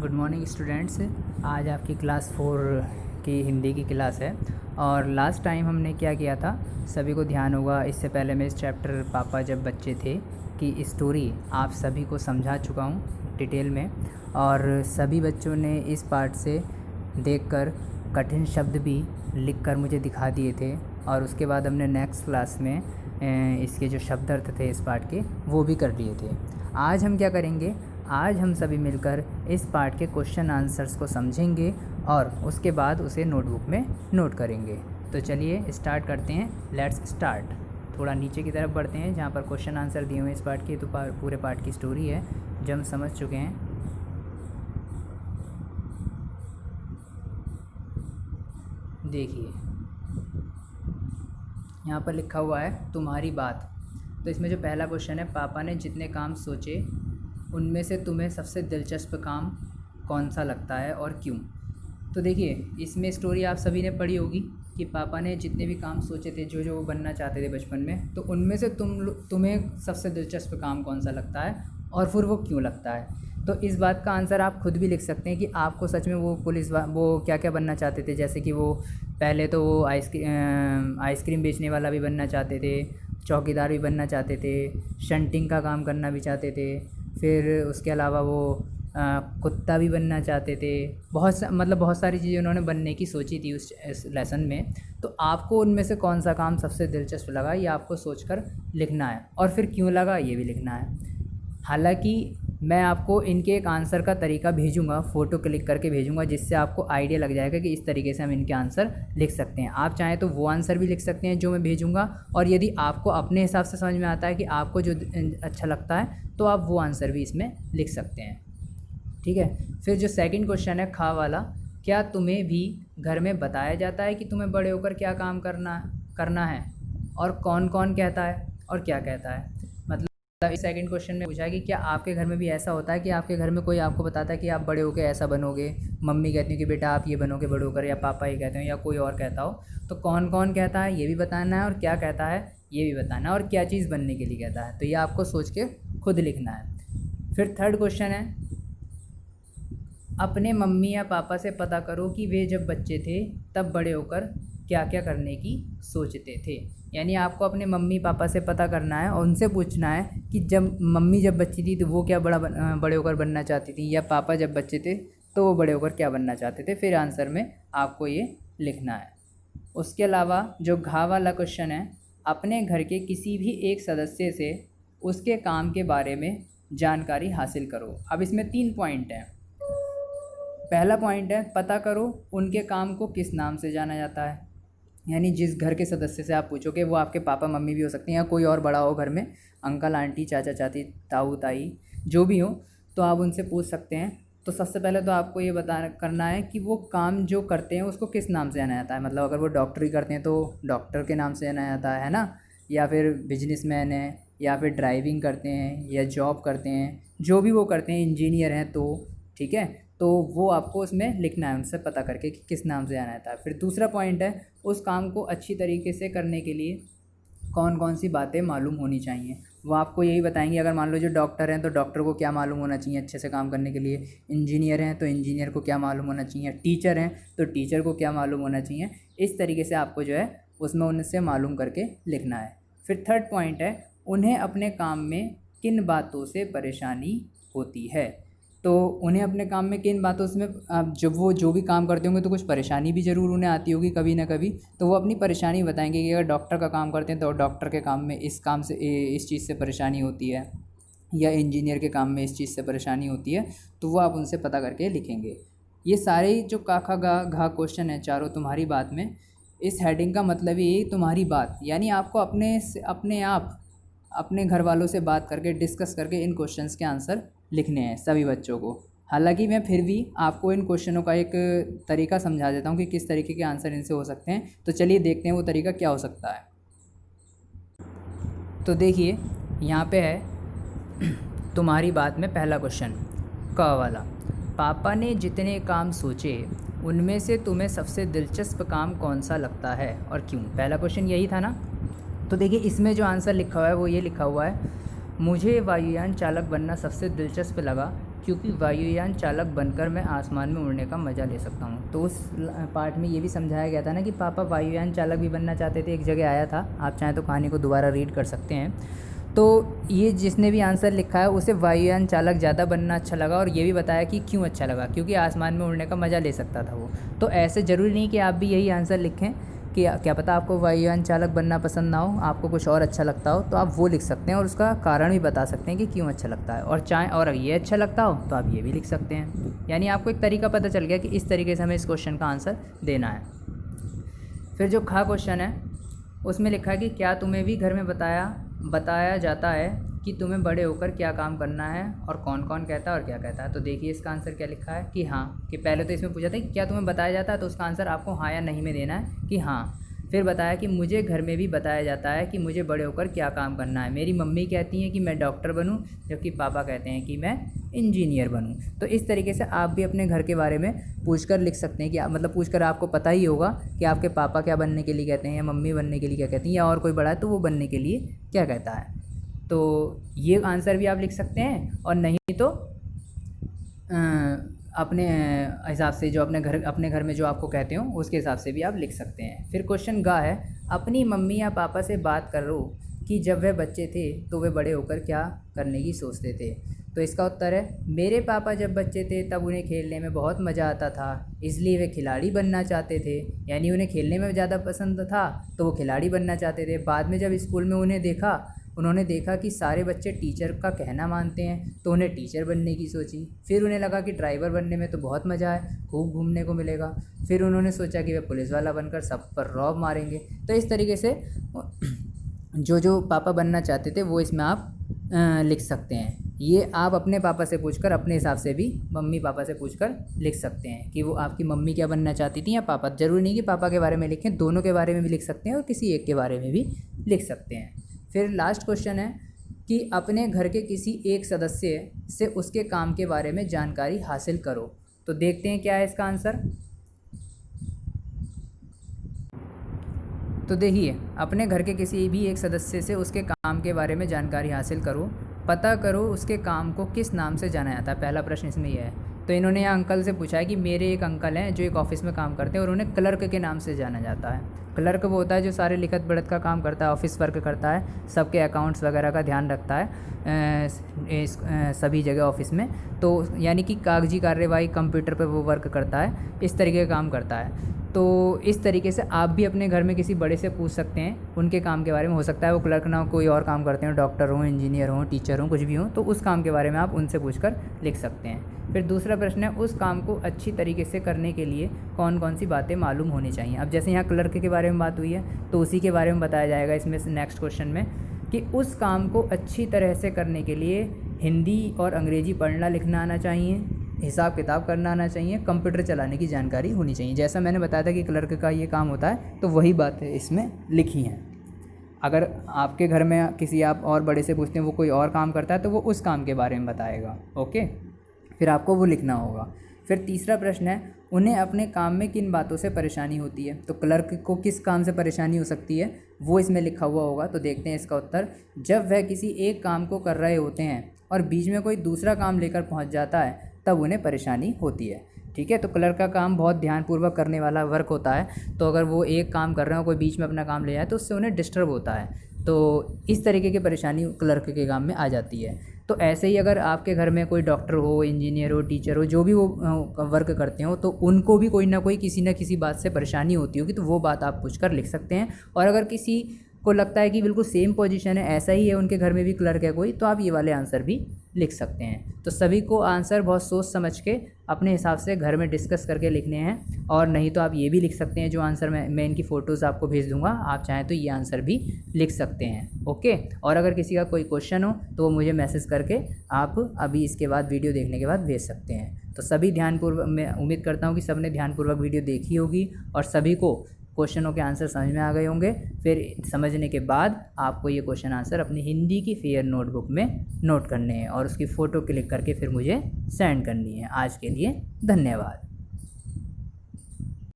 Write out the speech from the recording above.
Good morning students. आज आपकी class 4 की हिंदी की क्लास है और लास्ट टाइम हमने क्या किया था, सभी को ध्यान होगा। इससे पहले मैं इस चैप्टर पापा जब बच्चे थे की स्टोरी आप सभी को समझा चुका हूँ डिटेल में, और सभी बच्चों ने इस पार्ट से देखकर कठिन शब्द भी लिखकर मुझे दिखा दिए थे। और उसके बाद हमने नेक्स्ट क्लास में इसके जो शब्द अर्थ थे इस पार्ट के वो भी कर लिए थे। आज हम क्या करेंगे, आज हम सभी मिलकर इस पार्ट के क्वेश्चन आंसर्स को समझेंगे और उसके बाद उसे नोटबुक में नोट करेंगे। तो चलिए स्टार्ट करते हैं, लेट्स स्टार्ट। थोड़ा नीचे की तरफ बढ़ते हैं जहाँ पर क्वेश्चन आंसर दिए हुए हैं इस पार्ट के। तो पूरे पार्ट की स्टोरी है जो हम समझ चुके हैं। देखिए यहाँ पर लिखा हुआ है तुम्हारी बात। तो इसमें जो पहला क्वेश्चन है, पापा ने जितने काम सोचे उनमें से तुम्हें सबसे दिलचस्प काम कौन सा लगता है और क्यों। तो देखिए इसमें स्टोरी आप सभी ने पढ़ी होगी कि पापा ने जितने भी काम सोचे थे, जो जो वो बनना चाहते थे बचपन में, तो उनमें से तुम्हें सबसे दिलचस्प काम कौन सा लगता है और फिर वो क्यों लगता है। तो इस बात का आंसर आप खुद भी लिख सकते हैं कि आपको सच में वो वो क्या क्या बनना चाहते थे। जैसे कि वो पहले तो वो आइसक्रीम बेचने वाला भी बनना चाहते थे, चौकीदार भी बनना चाहते थे, शंटिंग का काम करना भी चाहते थे, फिर उसके अलावा वो कुत्ता भी बनना चाहते थे। बहुत सारी चीज़ें उन्होंने बनने की सोची थी उस लेसन में। तो आपको उनमें से कौन सा काम सबसे दिलचस्प लगा ये आपको सोचकर लिखना है, और फिर क्यों लगा ये भी लिखना है। हालांकि मैं आपको इनके एक आंसर का तरीका भेजूंगा, फ़ोटो क्लिक करके भेजूंगा, जिससे आपको आइडिया लग जाएगा कि इस तरीके से हम इनके आंसर लिख सकते हैं। आप चाहें तो वो आंसर भी लिख सकते हैं जो मैं भेजूंगा, और यदि आपको अपने हिसाब से समझ में आता है कि आपको जो अच्छा लगता है तो आप वो आंसर भी इसमें लिख सकते हैं। ठीक है। फिर जो सेकंड क्वेश्चन है खा वाला, क्या तुम्हें भी घर में बताया जाता है कि तुम्हें बड़े होकर क्या काम करना है, और कौन कौन कहता है और क्या कहता है। मतलब इस सेकंड क्वेश्चन में पूछा है कि क्या आपके घर में भी ऐसा होता है कि आपके घर में कोई आपको बताता है कि आप बड़े होकर ऐसा बनोगे। मम्मी कहती है कि बेटा आप ये बनोगे बड़े होकर, या पापा ही कहते हैं, या कोई और कहता हो। तो कौन कौन कहता है ये भी बताना है, और क्या कहता है ये भी बताना है, और क्या चीज़ बनने के लिए कहता है। तो ये आपको सोच के खुद लिखना है। फिर थर्ड क्वेश्चन है, अपने मम्मी या पापा से पता करो कि वे जब बच्चे थे तब बड़े होकर क्या क्या करने की सोचते थे। यानी आपको अपने मम्मी पापा से पता करना है और उनसे पूछना है कि जब मम्मी जब बच्ची थी तो वो क्या बड़े होकर बनना चाहती थी, या पापा जब बच्चे थे तो वो बड़े होकर क्या बनना चाहते थे। फिर आंसर में आपको ये लिखना है। उसके अलावा जो घा वाला क्वेश्चन है, अपने घर के किसी भी एक सदस्य से उसके काम के बारे में जानकारी हासिल करो। अब इसमें 3 पॉइंट हैं। पहला पॉइंट है, पता करो उनके काम को किस नाम से जाना जाता है। यानी जिस घर के सदस्य से आप पूछोगे, वो आपके पापा मम्मी भी हो सकते हैं या कोई और बड़ा हो घर में, अंकल आंटी चाचा चाची ताऊ ताई जो भी हो, तो आप उनसे पूछ सकते हैं। तो सबसे पहले तो आपको ये करना है कि वो काम जो करते हैं उसको किस नाम से जाना जाता है। मतलब अगर वो डॉक्टरी करते हैं तो डॉक्टर के नाम से जाना जाता है ना, या फिर बिजनेसमैन है, या फिर ड्राइविंग करते हैं, या जॉब करते हैं, जो भी वो करते हैं, इंजीनियर हैं तो ठीक है। तो वो आपको उसमें लिखना है, उनसे पता करके कि किस नाम से जाना था। फिर दूसरा पॉइंट है, उस काम को अच्छी तरीके से करने के लिए कौन कौन सी बातें मालूम होनी चाहिए। वो आपको यही बताएंगे। अगर मान लो जो डॉक्टर हैं तो डॉक्टर को क्या मालूम होना चाहिए अच्छे से काम करने के लिए, इंजीनियर हैं तो इंजीनियर को क्या मालूम होना चाहिए, टीचर हैं तो टीचर को क्या मालूम होना चाहिए। इस तरीके से आपको जो है उसमें उनसे मालूम करके लिखना है। फिर थर्ड पॉइंट है, उन्हें अपने काम में किन बातों से परेशानी होती है। तो उन्हें अपने काम में किन बातों से, जब वो जो भी काम करते होंगे तो कुछ परेशानी भी ज़रूर उन्हें आती होगी कभी ना कभी, तो वो अपनी परेशानी बताएंगे कि अगर डॉक्टर का काम करते हैं तो डॉक्टर के काम में इस काम से इस चीज़ से परेशानी होती है, या इंजीनियर के काम में इस चीज़ से परेशानी होती है। तो वो आप उनसे पता करके लिखेंगे। ये सारे जो का खा गा घा क्वेश्चन है चारों तुम्हारी बात में, इस हेडिंग का मतलब ये तुम्हारी बात, यानी आपको अपने आप अपने घर वालों से बात करके डिस्कस करके इन क्वेश्चंस के आंसर लिखने हैं सभी बच्चों को। हालांकि मैं फिर भी आपको इन क्वेश्चनों का एक तरीका समझा देता हूँ कि किस तरीके के आंसर इनसे हो सकते हैं। तो चलिए देखते हैं वो तरीका क्या हो सकता है। तो देखिए यहाँ पे है तुम्हारी बात में पहला क्वेश्चन क वाला, पापा ने जितने काम सोचे उनमें से तुम्हें सबसे दिलचस्प काम कौन सा लगता है और क्यों। पहला क्वेश्चन यही था ना। तो देखिए इसमें जो आंसर लिखा हुआ है वो ये लिखा हुआ है, मुझे वायुयान चालक बनना सबसे दिलचस्प लगा क्योंकि वायुयान चालक बनकर मैं आसमान में उड़ने का मज़ा ले सकता हूँ। तो उस पार्ट में ये भी समझाया गया था ना कि पापा वायुयान चालक भी बनना चाहते थे, एक जगह आया था, आप चाहें तो कहानी को दोबारा रीड कर सकते हैं। तो ये जिसने भी आंसर लिखा है उसे वायुयान चालक ज़्यादा बनना अच्छा लगा, और ये भी बताया कि क्यों अच्छा लगा, क्योंकि आसमान में उड़ने का मज़ा ले सकता था वो। तो ऐसे ज़रूरी नहीं कि आप भी यही आंसर लिखें, कि क्या पता आपको वायुयान चालक बनना पसंद ना हो, आपको कुछ और अच्छा लगता हो, तो आप वो लिख सकते हैं और उसका कारण भी बता सकते हैं कि क्यों अच्छा लगता है। और चाहे और अगर ये अच्छा लगता हो तो आप ये भी लिख सकते हैं। यानी आपको एक तरीका पता चल गया कि इस तरीके से हमें इस क्वेश्चन का आंसर देना है। फिर जो खा क्वेश्चन है उसमें लिखा है कि क्या तुम्हें भी घर में बताया जाता है कि तुम्हें बड़े होकर क्या काम करना है, और कौन कौन कहता है और क्या कहता है। तो देखिए इसका आंसर क्या लिखा है कि हाँ, कि पहले तो इसमें पूछा था कि क्या तुम्हें बताया जाता है, तो उसका आंसर आपको हाँ या नहीं में देना है कि हाँ। फिर बताया कि मुझे घर में भी बताया जाता है कि मुझे बड़े होकर क्या काम करना है। मेरी मम्मी कहती हैं कि मैं डॉक्टर बनूं, जबकि पापा कहते हैं कि मैं इंजीनियर बनूं। तो इस तरीके से आप भी अपने घर के बारे में पूछकर लिख सकते हैं कि मतलब पूछकर आपको पता ही होगा कि आपके पापा क्या बनने के लिए कहते हैं, या मम्मी बनने के लिए क्या कहती हैं, या और कोई बड़ा है तो वो बनने के लिए क्या कहता है। तो ये आंसर भी आप लिख सकते हैं, और नहीं तो अपने हिसाब से जो अपने घर में जो आपको कहते हो उसके हिसाब से भी आप लिख सकते हैं। फिर क्वेश्चन गा है, अपनी मम्मी या पापा से बात करो कि जब वह बच्चे थे तो वे बड़े होकर क्या करने की सोचते थे। तो इसका उत्तर है, मेरे पापा जब बच्चे थे तब उन्हें खेलने में बहुत मज़ा आता था, इसलिए वे खिलाड़ी बनना चाहते थे। यानी उन्हें खेलने में ज़्यादा पसंद था तो वो खिलाड़ी बनना चाहते थे। बाद में जब स्कूल में उन्होंने देखा कि सारे बच्चे टीचर का कहना मानते हैं, तो उन्हें टीचर बनने की सोची। फिर उन्हें लगा कि ड्राइवर बनने में तो बहुत मज़ा है, खूब घूमने को मिलेगा। फिर उन्होंने सोचा कि वे पुलिस वाला बनकर सब पर रौब मारेंगे। तो इस तरीके से जो पापा बनना चाहते थे वो इसमें आप लिख सकते हैं। ये आप अपने पापा से पूछकर, अपने हिसाब से भी मम्मी पापा से पूछकर लिख सकते हैं कि वो आपकी मम्मी क्या बनना चाहती थी या पापा। ज़रूरी नहीं कि पापा के बारे में लिखें, दोनों के बारे में भी लिख सकते हैं और किसी एक के बारे में भी लिख सकते हैं। फिर लास्ट क्वेश्चन है कि अपने घर के किसी एक सदस्य से उसके काम के बारे में जानकारी हासिल करो। तो देखते हैं क्या है इसका आंसर। तो देखिए, अपने घर के किसी भी एक सदस्य से उसके काम के बारे में जानकारी हासिल करो, पता करो उसके काम को किस नाम से जाना जाता है। पहला प्रश्न इसमें यह है। तो इन्होंने यहाँ अंकल से पूछा है कि मेरे एक अंकल हैं जो एक ऑफ़िस में काम करते हैं और उन्हें क्लर्क के नाम से जाना जाता है। क्लर्क वो होता है जो सारे लिखत पढ़त का काम करता है, ऑफिस वर्क करता है, सबके अकाउंट्स वगैरह का ध्यान रखता है सभी जगह ऑफिस में। तो यानी कि कागजी कार्यवाही कंप्यूटर पर वो वर्क करता है, इस तरीके का काम करता है। तो इस तरीके से आप भी अपने घर में किसी बड़े से पूछ सकते हैं उनके काम के बारे में। हो सकता है वो क्लर्क ना हो, कोई और काम करते हैं, डॉक्टर हों, इंजीनियर हों, टीचर हों, कुछ भी हों, तो उस काम के बारे में आप उनसे पूछकर लिख सकते हैं। फिर दूसरा प्रश्न है, उस काम को अच्छी तरीके से करने के लिए कौन कौन सी बातें मालूम होनी चाहिए। अब जैसे यहाँ क्लर्क के बारे में बात हुई है तो उसी के बारे में बताया जाएगा इसमें से नेक्स्ट क्वेश्चन में, कि उस काम को अच्छी तरह से करने के लिए हिंदी और अंग्रेजी पढ़ना लिखना आना चाहिए, हिसाब किताब करना आना चाहिए, कंप्यूटर चलाने की जानकारी होनी चाहिए। जैसा मैंने बताया था कि क्लर्क का ये काम होता है, तो वही बातें इसमें लिखी हैं। अगर आपके घर में किसी आप और बड़े से पूछते हैं, वो कोई और काम करता है, तो वो उस काम के बारे में बताएगा। ओके, फिर आपको वो लिखना होगा। फिर तीसरा प्रश्न है, उन्हें अपने काम में किन बातों से परेशानी होती है। तो क्लर्क को किस काम से परेशानी हो सकती है वो इसमें लिखा हुआ होगा। तो देखते हैं इसका उत्तर। जब वह किसी एक काम को कर रहे होते हैं और बीच में कोई दूसरा काम लेकर पहुंच जाता है, तब उन्हें परेशानी होती है। ठीक है, तो क्लर्क का काम बहुत ध्यानपूर्वक करने वाला वर्क होता है, तो अगर वो एक काम कर रहे हो, कोई बीच में अपना काम ले जाए, तो उससे उन्हें डिस्टर्ब होता है। तो इस तरीके की परेशानी क्लर्क के काम में आ जाती है। तो ऐसे ही अगर आपके घर में कोई डॉक्टर हो, इंजीनियर हो, टीचर हो, जो भी वो वर्क करते हो, तो उनको भी कोई ना कोई किसी न किसी बात से परेशानी होती होगी, तो वो बात आप पूछकर लिख सकते हैं। और अगर किसी को लगता है कि बिल्कुल सेम पोजीशन है, ऐसा ही है, उनके घर में भी क्लर्क है कोई, तो आप ये वाले आंसर भी लिख सकते हैं। तो सभी को आंसर बहुत सोच समझ के अपने हिसाब से घर में डिस्कस करके लिखने हैं। और नहीं तो आप ये भी लिख सकते हैं, जो आंसर मैं इनकी फ़ोटोज़ आपको भेज दूंगा, आप चाहें तो ये आंसर भी लिख सकते हैं। ओके, और अगर किसी का कोई क्वेश्चन हो तो वो मुझे मैसेज करके आप अभी इसके बाद वीडियो देखने के बाद भेज सकते हैं। तो सभी ध्यानपूर्वक, मैं उम्मीद करता हूँ कि सबने ध्यानपूर्वक वीडियो देखी होगी और सभी को क्वेश्चनों के आंसर समझ में आ गए होंगे। फिर समझने के बाद आपको ये क्वेश्चन आंसर अपनी हिंदी की फेयर नोटबुक में नोट करने हैं और उसकी फ़ोटो क्लिक करके फिर मुझे सेंड करनी है। आज के लिए धन्यवाद।